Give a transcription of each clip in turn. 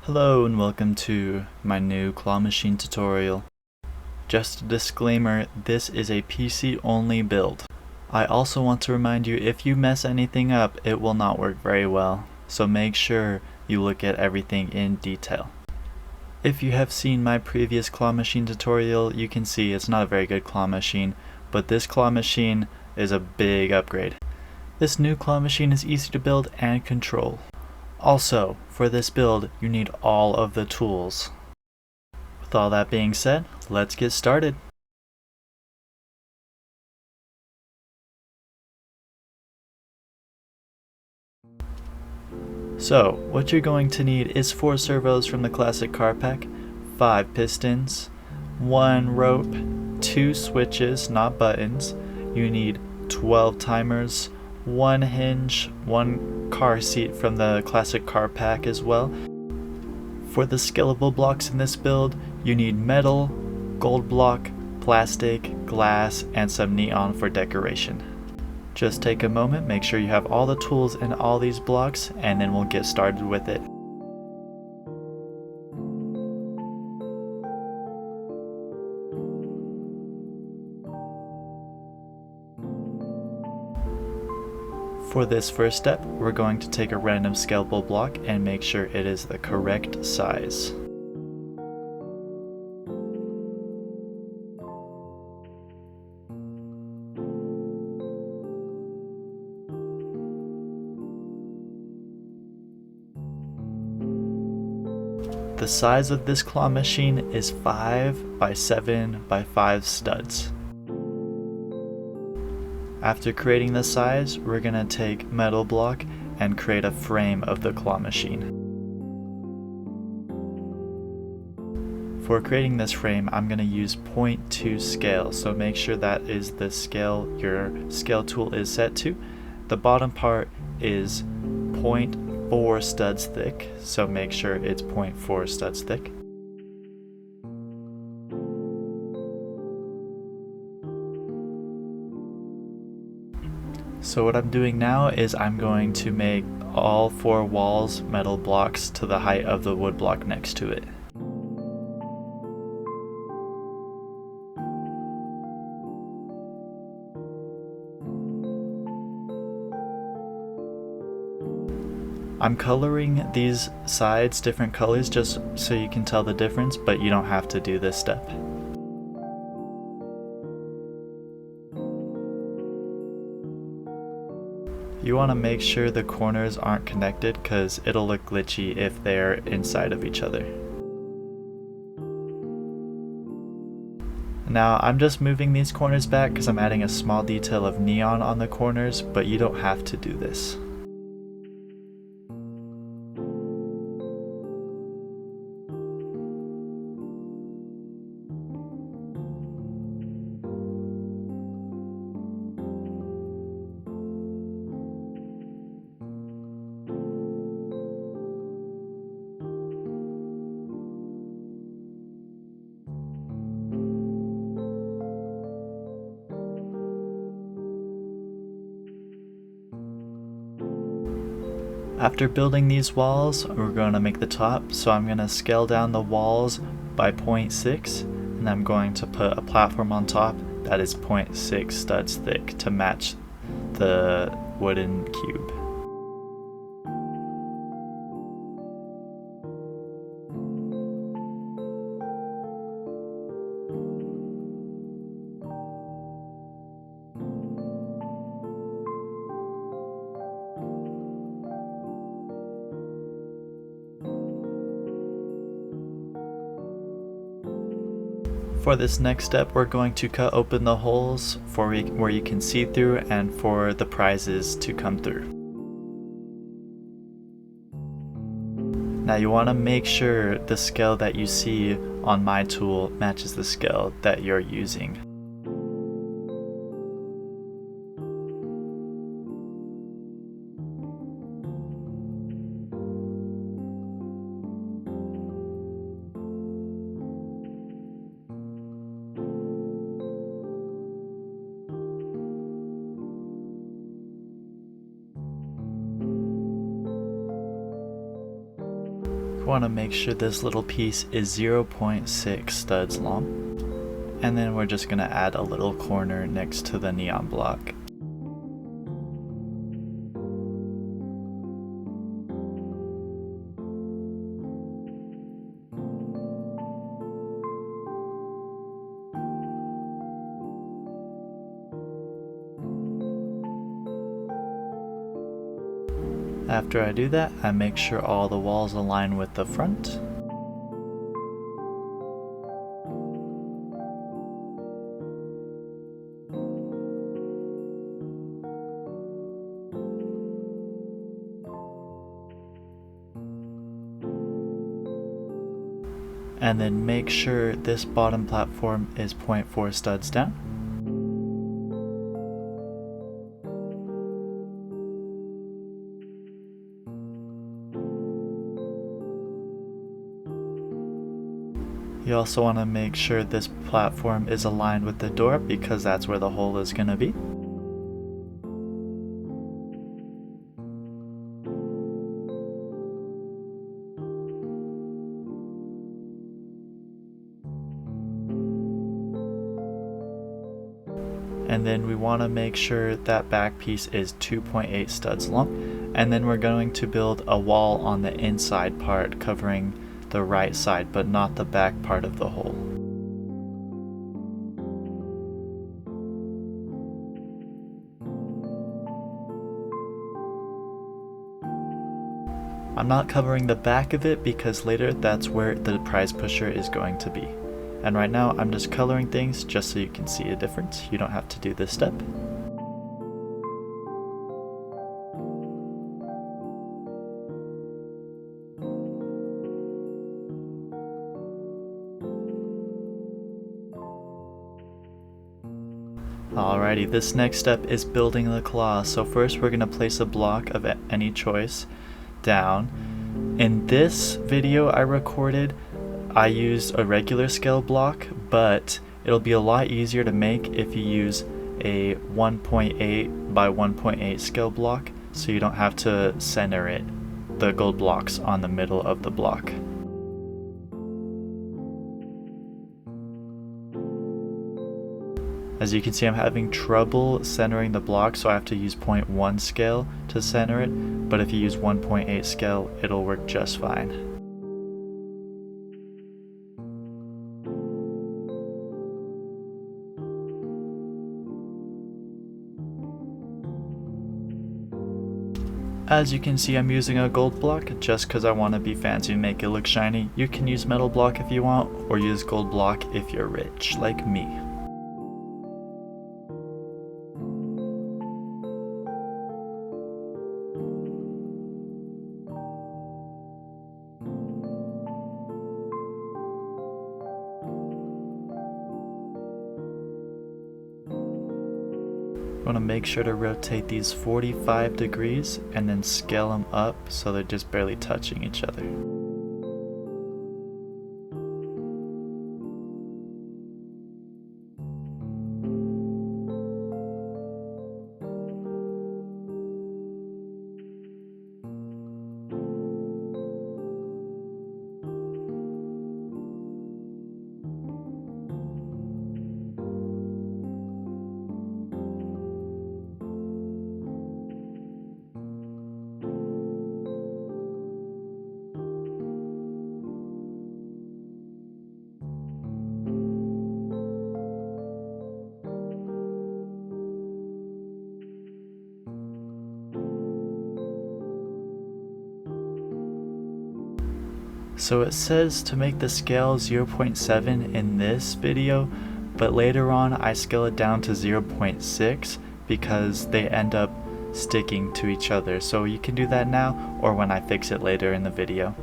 Hello and welcome to my new claw machine tutorial. Just a disclaimer, this is a PC only build. I also want to remind you, if you mess anything up, it will not work very well, so make sure you look at everything in detail. If you have seen my previous claw machine tutorial, you can see it's not a very good claw machine, but this claw machine is a big upgrade. This new claw machine is easy to build and control. Also, for this build, you need all of the tools. With all that being said, let's get started. So, what you're going to need is 4 servos from the classic car pack, 5 pistons, 1 rope, 2 switches, not buttons. You need 12 timers, 1 hinge, 1 car seat from the classic car pack as well. For the scalable blocks in this build, you need metal, gold block, plastic, glass, and some neon for decoration. Just take a moment, make sure you have all the tools in all these blocks, and then we'll get started with it. For this first step, we're going to take a random scalable block and make sure it is the correct size. The size of this claw machine is 5 by 7 by 5 studs. After creating the size, we're going to take metal block and create a frame of the claw machine. For creating this frame, I'm going to use 0.2 scale, so make sure that is the scale your scale tool is set to. The bottom part is 0.4 studs thick, so make sure it's 0.4 studs thick. So what I'm doing now is I'm going to make all 4 walls metal blocks to the height of the wood block next to it. I'm coloring these sides different colors just so you can tell the difference, but you don't have to do this step. You want to make sure the corners aren't connected because it'll look glitchy if they're inside of each other. Now I'm just moving these corners back because I'm adding a small detail of neon on the corners, but you don't have to do this. After building these walls, we're going to make the top, so I'm going to scale down the walls by 0.6, and I'm going to put a platform on top that is 0.6 studs thick to match the wooden cube. For this next step, we're going to cut open the holes for where you can see through and for the prizes to come through. Now you want to make sure the scale that you see on my tool matches the scale that you're using. Want to make sure this little piece is 0.6 studs long. And then we're just going to add a little corner next to the neon block. After I do that, I make sure all the walls align with the front. And then make sure this bottom platform is 0.4 studs down. You also want to make sure this platform is aligned with the door because that's where the hole is going to be. And then we want to make sure that back piece is 2.8 studs long. And then we're going to build a wall on the inside part covering the right side, but not the back part of the hole. I'm not covering the back of it because later that's where the prize pusher is going to be. And right now I'm just coloring things just so you can see a difference. You don't have to do this step. Alrighty, this next step is building the claw. So first we're going to place a block of any choice down. In this video I recorded, I used a regular scale block, but it'll be a lot easier to make if you use a 1.8 by 1.8 scale block, so you don't have to center it, the gold blocks, on the middle of the block. As you can see, I'm having trouble centering the block, so I have to use 0.1 scale to center it, but if you use 1.8 scale, it'll work just fine. As you can see, I'm using a gold block just because I want to be fancy and make it look shiny. You can use metal block if you want, or use gold block if you're rich, like me. You want to make sure to rotate these 45 degrees and then scale them up so they're just barely touching each other. So it says to make the scale 0.7 in this video, but later on I scale it down to 0.6 because they end up sticking to each other. So you can do that now or when I fix it later in the video.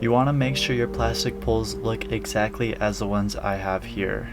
You want to make sure your plastic poles look exactly as the ones I have here.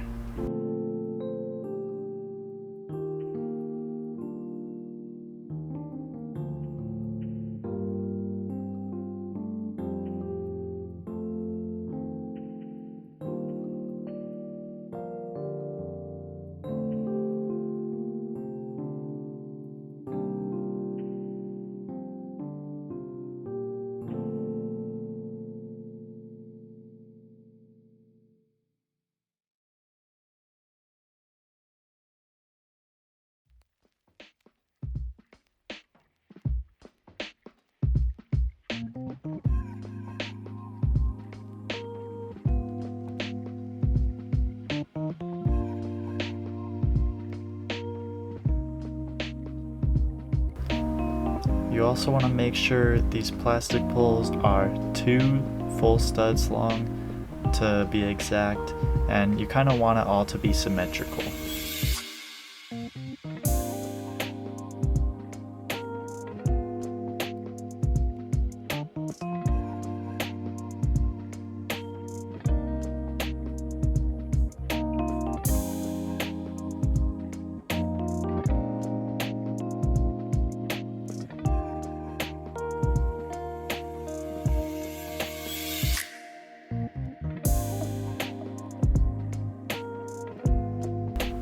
You also want to make sure these plastic poles are 2 full studs long to be exact, and you kind of want it all to be symmetrical.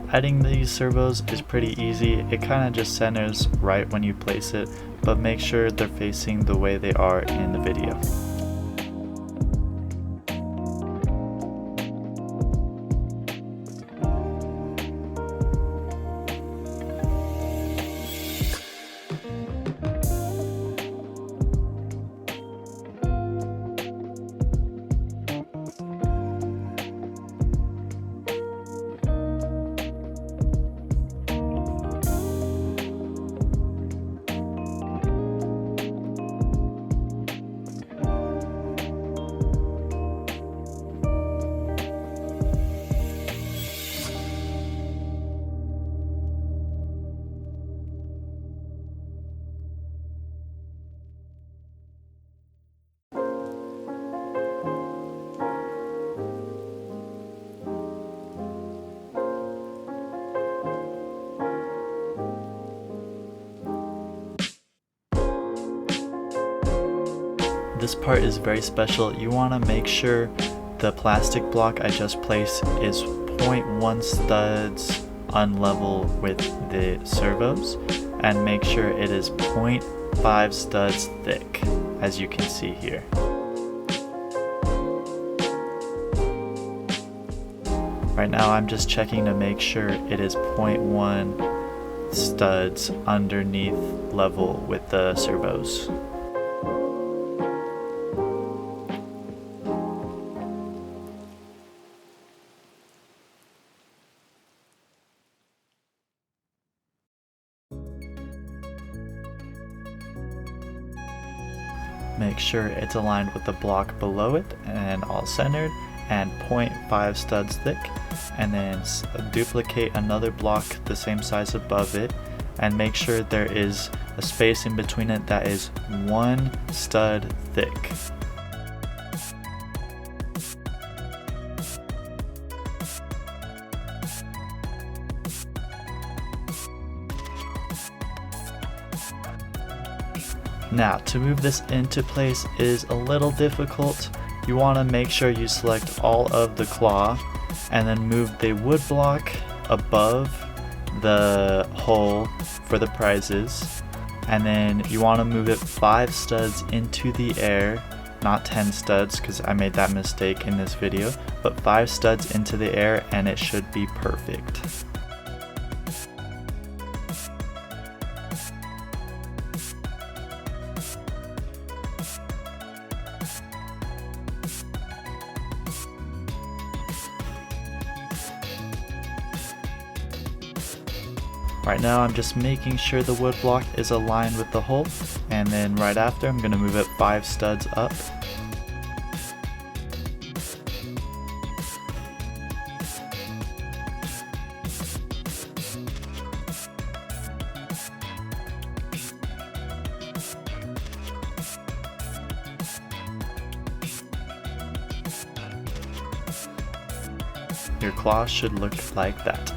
Hiding these servos is pretty easy. It kind of just centers right when you place it, but make sure they're facing the way they are in the video. This part is very special. You want to make sure the plastic block I just placed is 0.1 studs unlevel with the servos, and make sure it is 0.5 studs thick, as you can see here. Right now I'm just checking to make sure it is 0.1 studs underneath level with the servos. Make sure it's aligned with the block below it and all centered, and 0.5 studs thick, and then duplicate another block the same size above it, and make sure there is a space in between it that is 1 stud thick. Now, to move this into place is a little difficult. You want to make sure you select all of the claw and then move the wood block above the hole for the prizes, and then you want to move it 5 studs into the air, not 10 studs because I made that mistake in this video, but 5 studs into the air and it should be perfect. Right now I'm just making sure the wood block is aligned with the hole, and then right after I'm going to move it 5 studs up. Your claw should look like that.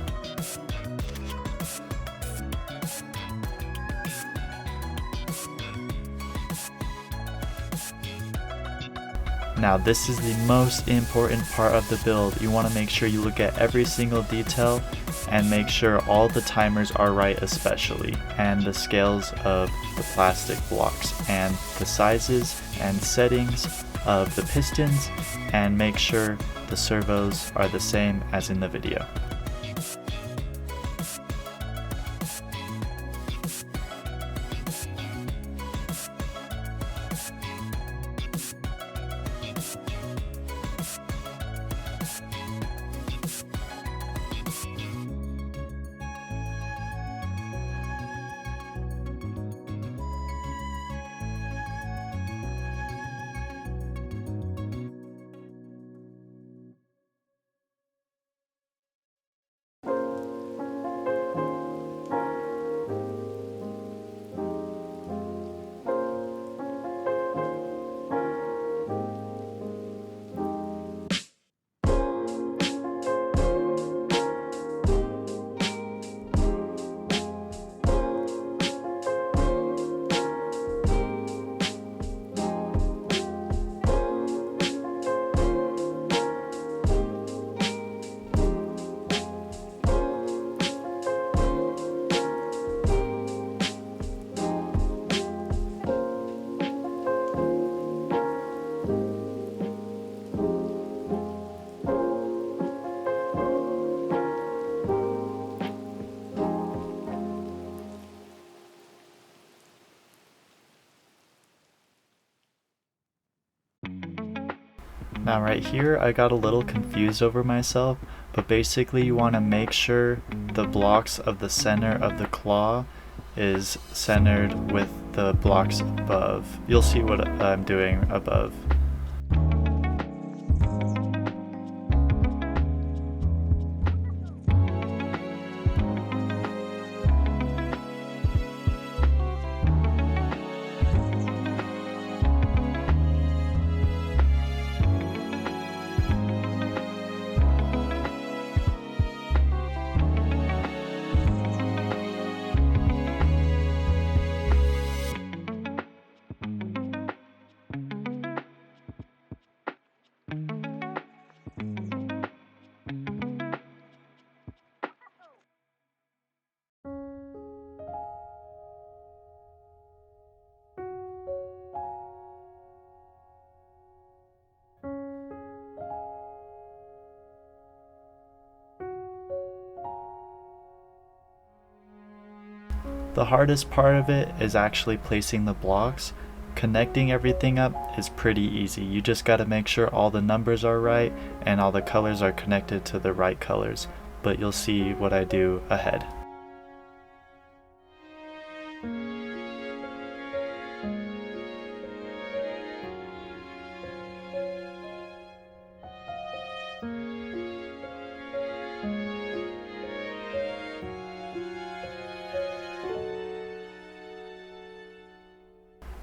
Now this is the most important part of the build. You want to make sure you look at every single detail and make sure all the timers are right, especially, and the scales of the plastic blocks and the sizes and settings of the pistons, and make sure the servos are the same as in the video. Now right here I got a little confused over myself, but basically you want to make sure the blocks of the center of the claw is centered with the blocks above. You'll see what I'm doing above. The hardest part of it is actually placing the blocks. Connecting everything up is pretty easy. You just got to make sure all the numbers are right and all the colors are connected to the right colors, but you'll see what I do ahead.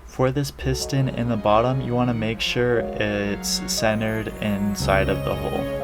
For this piston in the bottom, you want to make sure it's centered inside of the hole.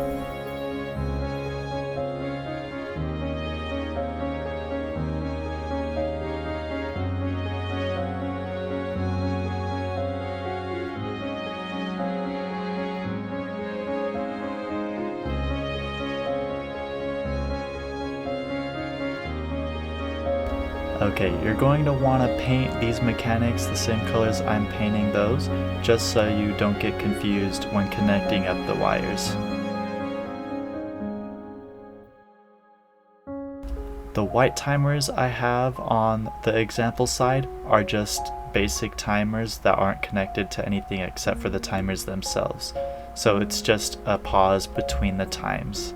Okay, you're going to want to paint these mechanics the same colors I'm painting those, just so you don't get confused when connecting up the wires. The white timers I have on the example side are just basic timers that aren't connected to anything except for the timers themselves. So it's just a pause between the times.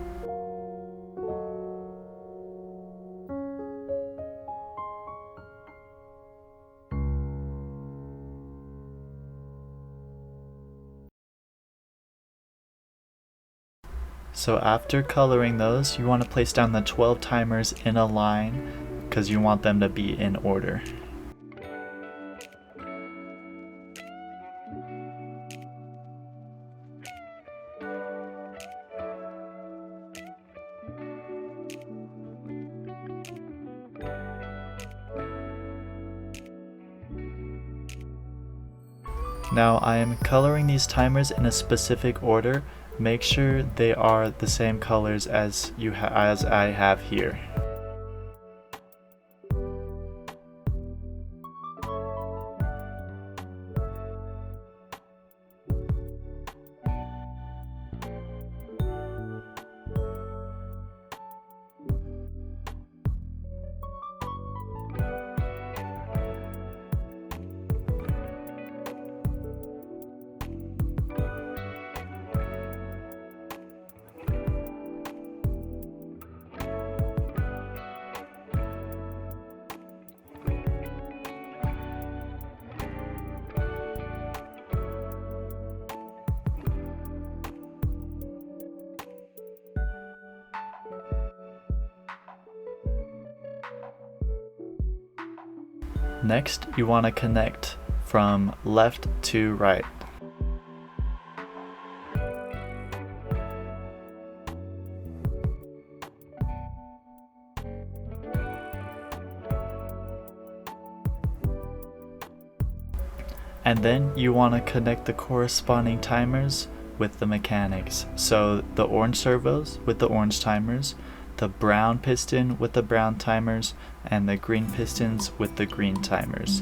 So after coloring those, you want to place down the 12 timers in a line because you want them to be in order. Now I am coloring these timers in a specific order. Make sure they are the same colors as I have here. Next, you want to connect from left to right. And then you want to connect the corresponding timers with the mechanics. So the orange servos with the orange timers, the brown piston with the brown timers, and the green pistons with the green timers,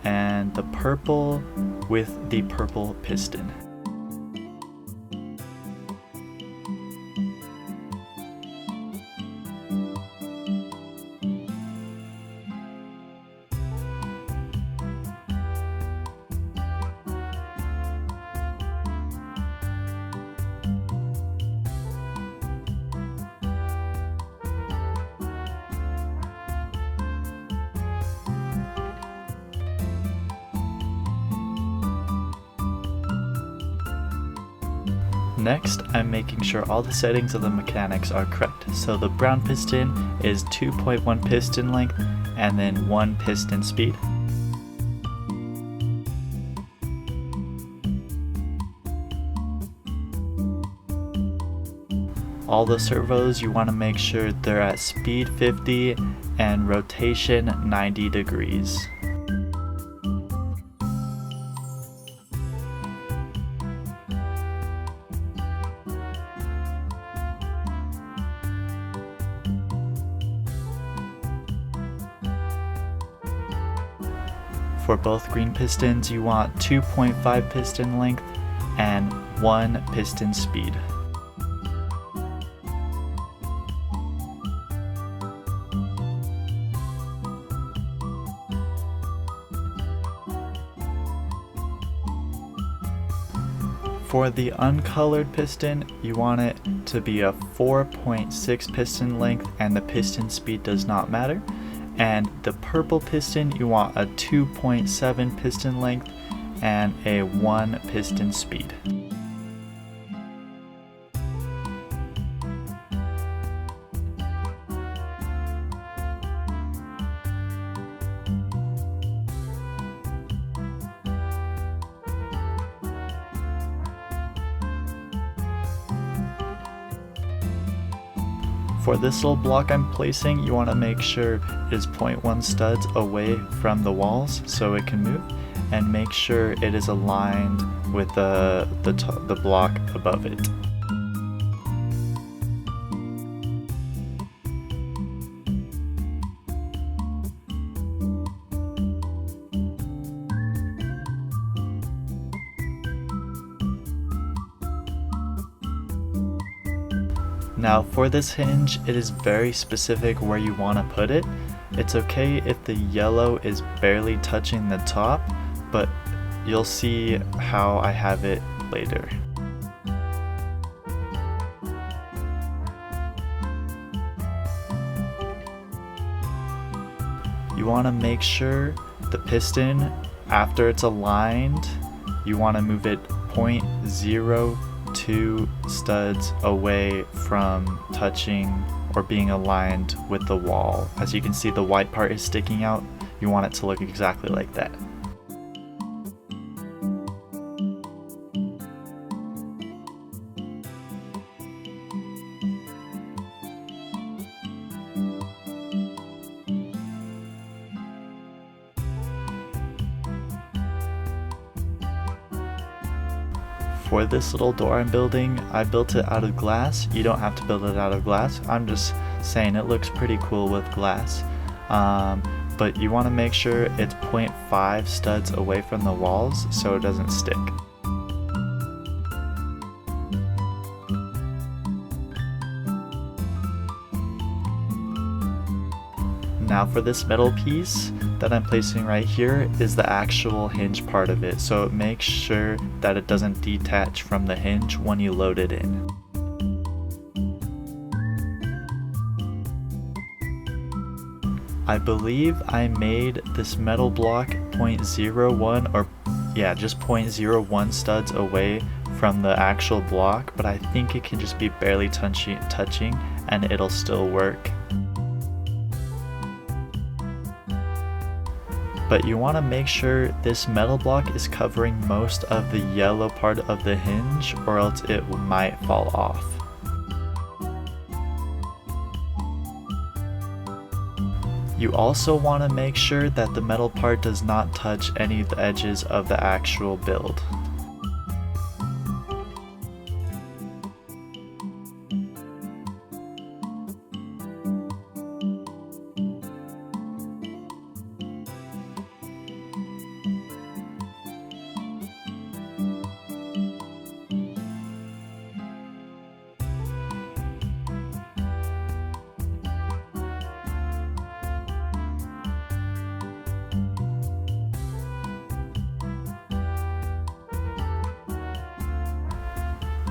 and the purple with the purple piston. Next, I'm making sure all the settings of the mechanics are correct. So the brown piston is 2.1 piston length and then 1 piston speed. All the servos, you want to make sure they're at speed 50 and rotation 90 degrees. For both green pistons, you want 2.5 piston length and 1 piston speed. For the uncolored piston, you want it to be a 4.6 piston length and the piston speed does not matter. And the purple piston, you want a 2.7 piston length and a 1 piston speed. For this little block I'm placing, you want to make sure it is 0.1 studs away from the walls so it can move, and make sure it is aligned with the block above it. Now for this hinge, it is very specific where you want to put it. It's okay if the yellow is barely touching the top, but you'll see how I have it later. You want to make sure the piston, after it's aligned, you want to move it 0.02 studs away from touching or being aligned with the wall. As you can see, the white part is sticking out. You want it to look exactly like that. For this little door I'm building, I built it out of glass. You don't have to build it out of glass. I'm just saying it looks pretty cool with glass. But you want to make sure it's 0.5 studs away from the walls so it doesn't stick. Now for this metal piece that I'm placing right here is the actual hinge part of it, so make sure that it doesn't detach from the hinge when you load it in. I believe I made this metal block 0.01 or yeah, just 0.01 studs away from the actual block, but I think it can just be barely touching and it'll still work. But you want to make sure this metal block is covering most of the yellow part of the hinge or else it might fall off. You also want to make sure that the metal part does not touch any of the edges of the actual build.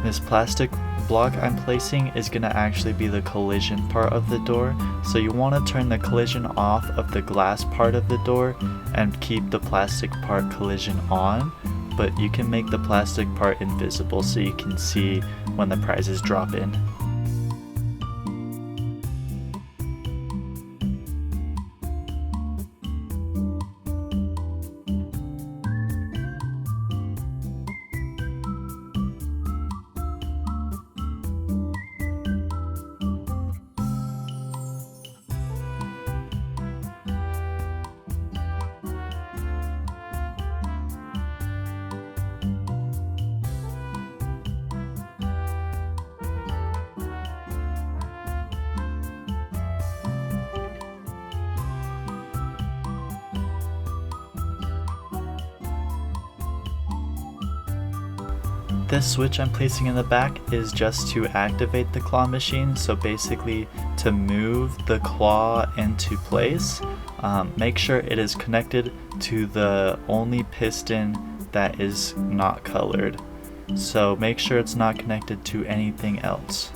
This plastic block I'm placing is going to actually be the collision part of the door, so you want to turn the collision off of the glass part of the door and keep the plastic part collision on, but you can make the plastic part invisible so you can see when the prizes drop in. This switch I'm placing in the back is just to activate the claw machine, so basically to move the claw into place. Make sure it is connected to the only piston that is not colored. So make sure it's not connected to anything else.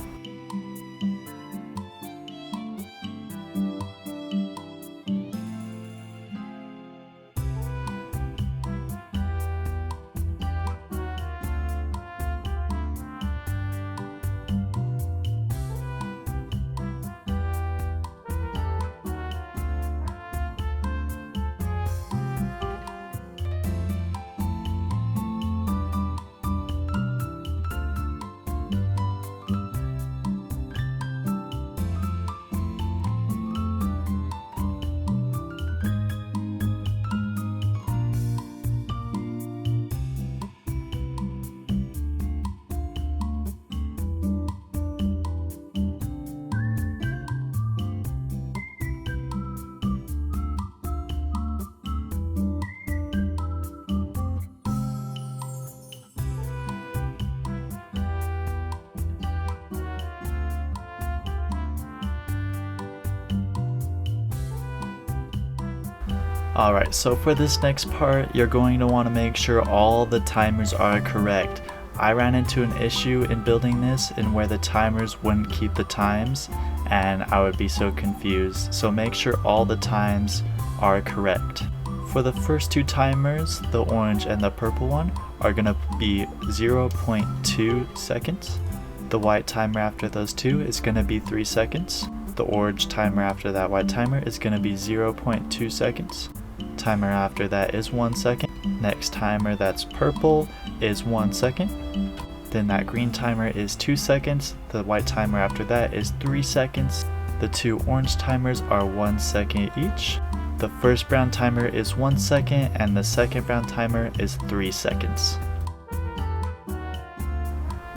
Alright, so for this next part, you're going to want to make sure all the timers are correct. I ran into an issue in building this in where the timers wouldn't keep the times and I would be so confused. So make sure all the times are correct. For the first two timers, the orange and the purple one, are going to be 0.2 seconds. The white timer after those two is going to be 3 seconds. The orange timer after that white timer is going to be 0.2 seconds. Timer after that is 1 second. Next timer that's purple is 1 second. Then that green timer is 2 seconds. The white timer after that is 3 seconds. The two orange timers are 1 second each. The first brown timer is 1 second and the second brown timer is 3 seconds.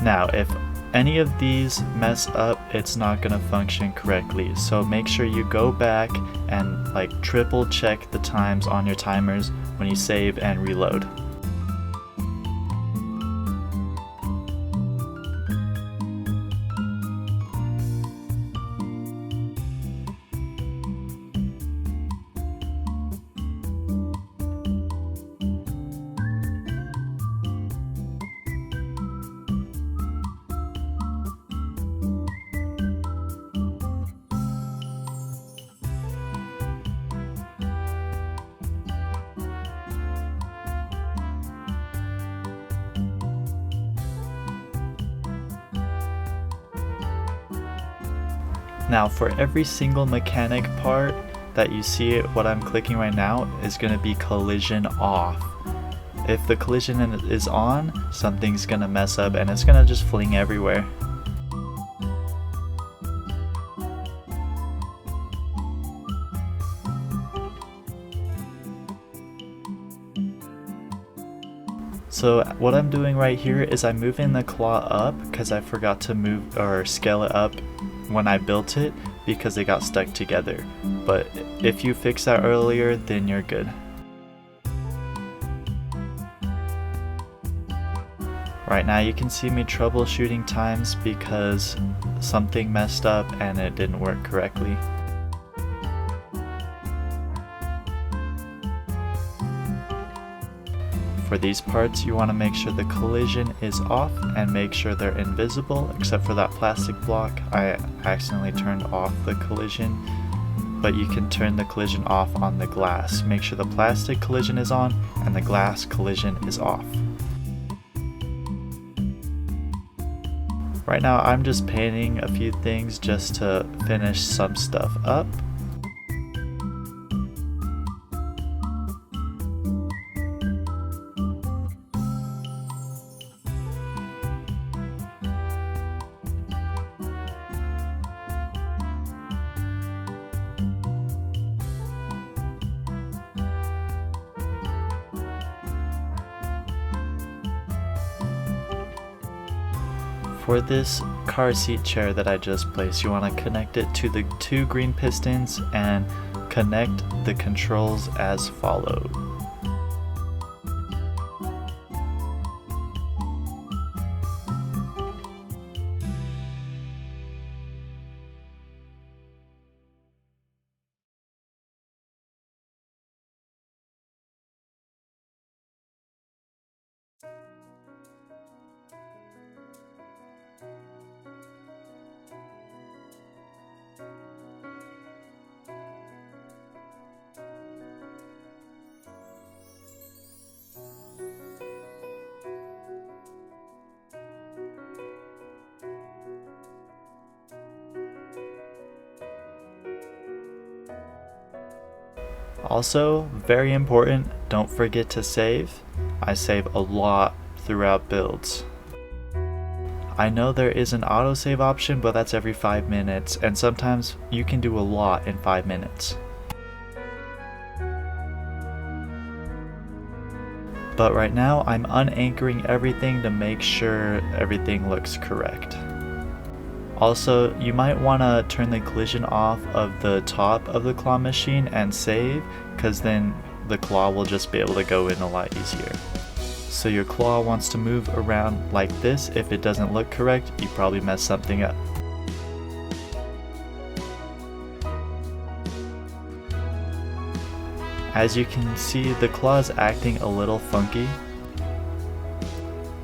Now, if any of these mess up, it's not going to function correctly. So make sure you go back and like triple check the times on your timers when you save and reload. Now for every single mechanic part that you see, what I'm clicking right now is going to be collision off. If the collision is on, something's going to mess up and it's going to just fling everywhere. So what I'm doing right here is I'm moving the claw up because I forgot to move or scale it up when I built it because they got stuck together. But if you fix that earlier, then you're good. Right now you can see me troubleshooting times because something messed up and it didn't work correctly. For these parts, you want to make sure the collision is off and make sure they're invisible, except for that plastic block. I accidentally turned off the collision, but you can turn the collision off on the glass. Make sure the plastic collision is on and the glass collision is off. Right now, I'm just painting a few things just to finish some stuff up. For this car seat chair that I just placed, you want to connect it to the 2 green pistons and connect the controls as follows. Also, very important, don't forget to save. I save a lot throughout builds. I know there is an autosave option, but that's every 5 minutes, and sometimes you can do a lot in 5 minutes. But right now, I'm unanchoring everything to make sure everything looks correct. Also, you might want to turn the collision off of the top of the claw machine and save, because then the claw will just be able to go in a lot easier. So your claw wants to move around like this. If it doesn't look correct, you probably messed something up. As you can see, the claw is acting a little funky.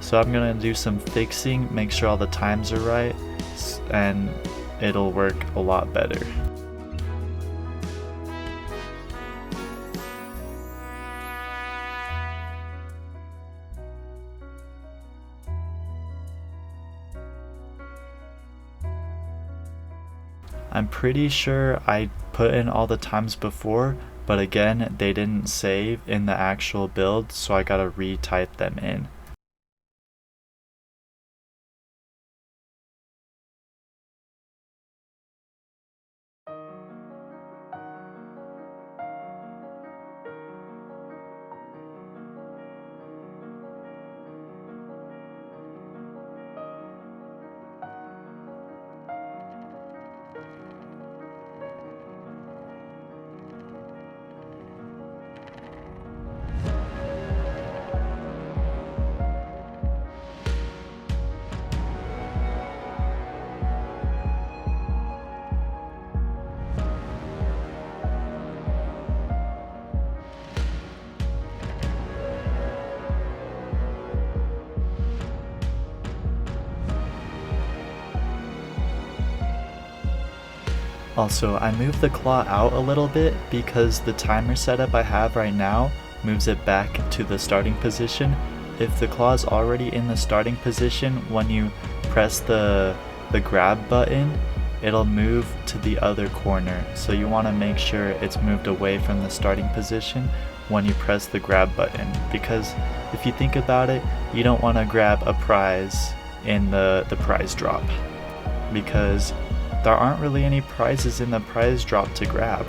So I'm going to do some fixing, make sure all the times are right, and it'll work a lot better. I'm pretty sure I put in all the times before, but again, they didn't save in the actual build, so I gotta retype them in. Also, I moved the claw out a little bit because the timer setup I have right now moves it back to the starting position. If the claw is already in the starting position, when you press the grab button, it'll move to the other corner. So you want to make sure it's moved away from the starting position when you press the grab button, because if you think about it, you don't want to grab a prize in the prize drop, because there aren't really any prizes in the prize drop to grab.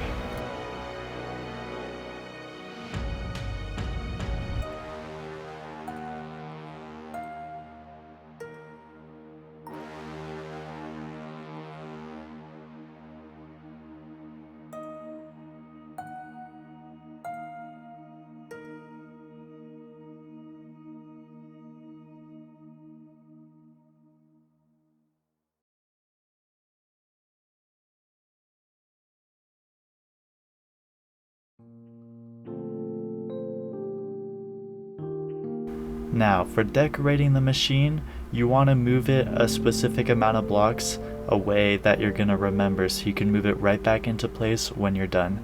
Now, for decorating the machine, you want to move it a specific amount of blocks away that you're going to remember, so you can move it right back into place when you're done.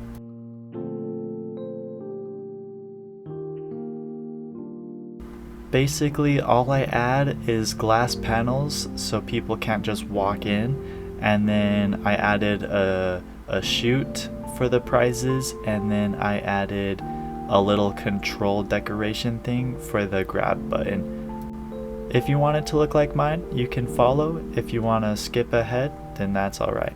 Basically, all I add is glass panels so people can't just walk in, and then I added a chute for the prizes, and then I added a little control decoration thing for the grab button. If you want it to look like mine, you can follow. If you want to skip ahead, then that's alright.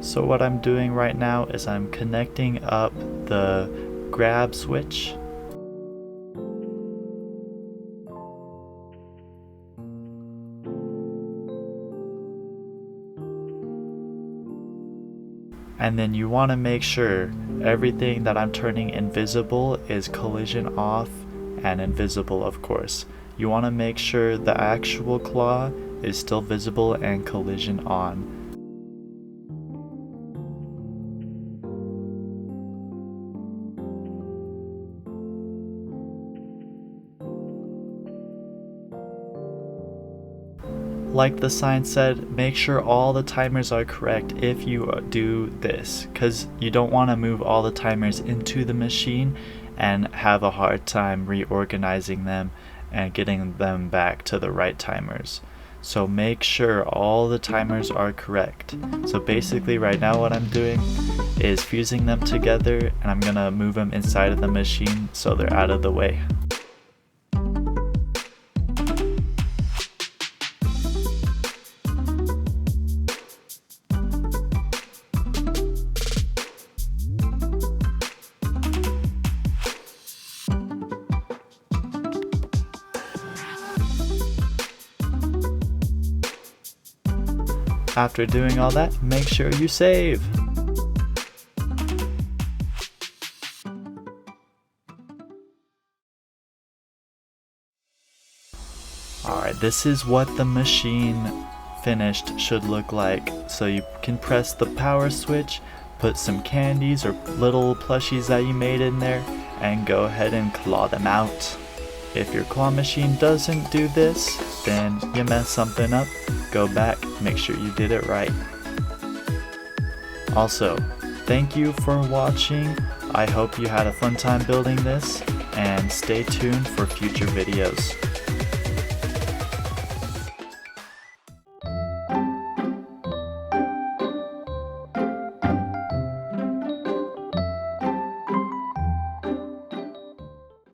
So what I'm doing right now is I'm connecting up the grab switch. And then you want to make sure everything that I'm turning invisible is collision off and invisible, of course. You want to make sure the actual claw is still visible and collision on. Like the sign said, make sure all the timers are correct if you do this, because you don't want to move all the timers into the machine and have a hard time reorganizing them and getting them back to the right timers. So make sure all the timers are correct. So basically right now what I'm doing is fusing them together, and I'm gonna move them inside of the machine so they're out of the way. After doing all that, make sure you save. Alright, this is what the machine finished should look like. So you can press the power switch, put some candies or little plushies that you made in there, and go ahead and claw them out. If your claw machine doesn't do this, then you messed something up. Go back, make sure you did it right. Also, thank you for watching. I hope you had a fun time building this, and stay tuned for future videos.